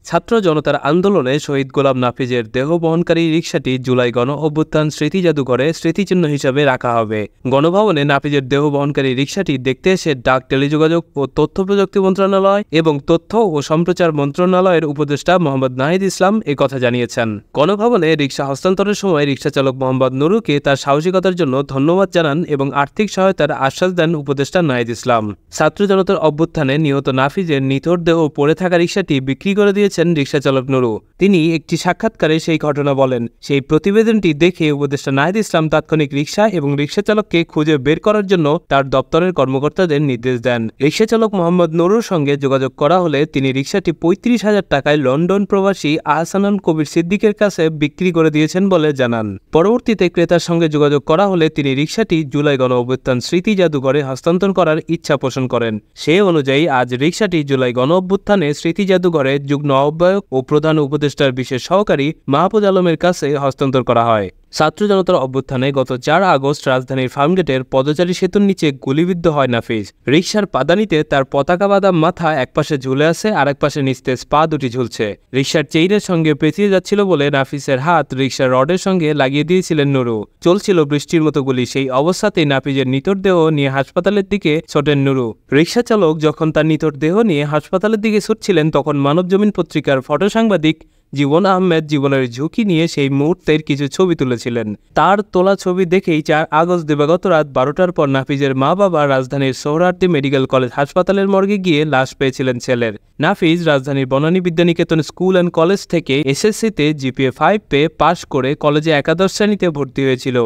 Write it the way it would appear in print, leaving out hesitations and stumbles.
ছাত্র জনতার আন্দোলনে শহীদ গোলাম নাফিজের দেহ বহনকারী রিকশাটি জুলাই গণ অভ্যুত্থান স্মৃতি জাদুঘরে স্মৃতিচিহ্ন হিসাবে রাখা হবে। গণভবনে নাফিজের দেহ বহনকারী রিকশাটি দেখতে এসে ডাক, টেলিযোগাযোগ ও তথ্য প্রযুক্তি মন্ত্রণালয় এবং তথ্য ও সম্প্রচার মন্ত্রণালয়ের উপদেষ্টা মোহাম্মদ নাহিদ ইসলাম কথা জানিয়েছেন। গণভবনে রিকশা হস্তান্তরের সময় রিকশা চালক মোহাম্মদ নুরুকে তার সাহসিকতার জন্য ধন্যবাদ জানান এবং আর্থিক সহায়তার আশ্বাস দেন উপদেষ্টা নাহিদ ইসলাম। ছাত্র জনতার অভ্যুত্থানে নিহত নাফিজের নিথর দেহ পড়ে থাকা রিকশাটি বিক্রি করে দিয়েছেন রিকশা চালক নুরু। তিনি একটি সাক্ষাৎকারে সেই ঘটনা বলেন। সেই প্রতিবেদনটি দেখে উপদেষ্টা নাহিদ ইসলাম তাৎক্ষণিক রিকশা এবং রিকশা চালককে খুঁজে বের করার জন্য তার দপ্তরের কর্মকর্তাদের নির্দেশ দেন। রিকশা চালক মোহাম্মদ নুরুর সঙ্গে যোগাযোগ করা হলে তিনি রিকশাটি ৩৫,০০০ টাকায় লন্ডন প্রবাসী আহসানুল কবির সিদ্দিকের কাছে বিক্রি করে দিয়েছেন বলে জানান। পরবর্তীতে ক্রেতার সঙ্গে যোগাযোগ করা হলে তিনি রিকশাটি জুলাই গণ অভ্যুত্থান স্মৃতি জাদুঘরে হস্তান্তর করার ইচ্ছা পোষণ করেন। সে অনুযায়ী আজ রিকশাটি জুলাই গণ অভ্যুত্থানে স্মৃতি জাদুঘরে যুগ্ম আহ্বায়ক ও প্রধান উপদেষ্টার বিশেষ সহকারী মাহফুজ আলমের কাছে হস্তান্তর করা হয়। ছাত্র জনতার অভ্যুত্থানে গত ৪ আগস্ট রাজধানীর ফার্মগেটের পদচারী সেতুর নিচে গুলিবিদ্ধ হয় নাফিজ। রিকশার পাদানিতে তার পতাকা বাঁধা মাথা একপাশে ঝুলে আছে, আরেক পাশে নিস্তেজ পা দুটি ঝুলছে। রিকশার চেইনের সঙ্গে পেঁচিয়ে যাচ্ছিল বলে নাফিসের হাত রিকশার রডের সঙ্গে লাগিয়ে দিয়েছিলেন নুরু। চলছিল বৃষ্টির মতো গুলি। সেই অবস্থাতেই নাফিজের নিথর দেহ নিয়ে হাসপাতালের দিকে ছোটেন নুরু। রিকশা চালক যখন তার নিথর দেহ নিয়ে হাসপাতালের দিকে ছুটছিলেন তখন মানবজমিন পত্রিকার ফটো সাংবাদিক জীবন আহমেদ জীবনের ঝুঁকি নিয়ে সেই মুহূর্তের কিছু ছবি তুলেছিলেন। তার তোলা ছবি দেখেই ৪ আগস্ট দিবাগত রাত ১২টার পর নাফিজের মা বাবা রাজধানীর সোহরাওয়ার্দী মেডিকেল কলেজ হাসপাতালের মর্গে গিয়ে লাশ পেয়েছিলেন ছেলের। নাফিজ রাজধানীর Banani Vidyaniketan school and college থেকে এসএসসিতে জিপিএ ৫ পেয়ে পাশ করে কলেজে একাদশ শ্রেণীতে ভর্তি হয়েছিল।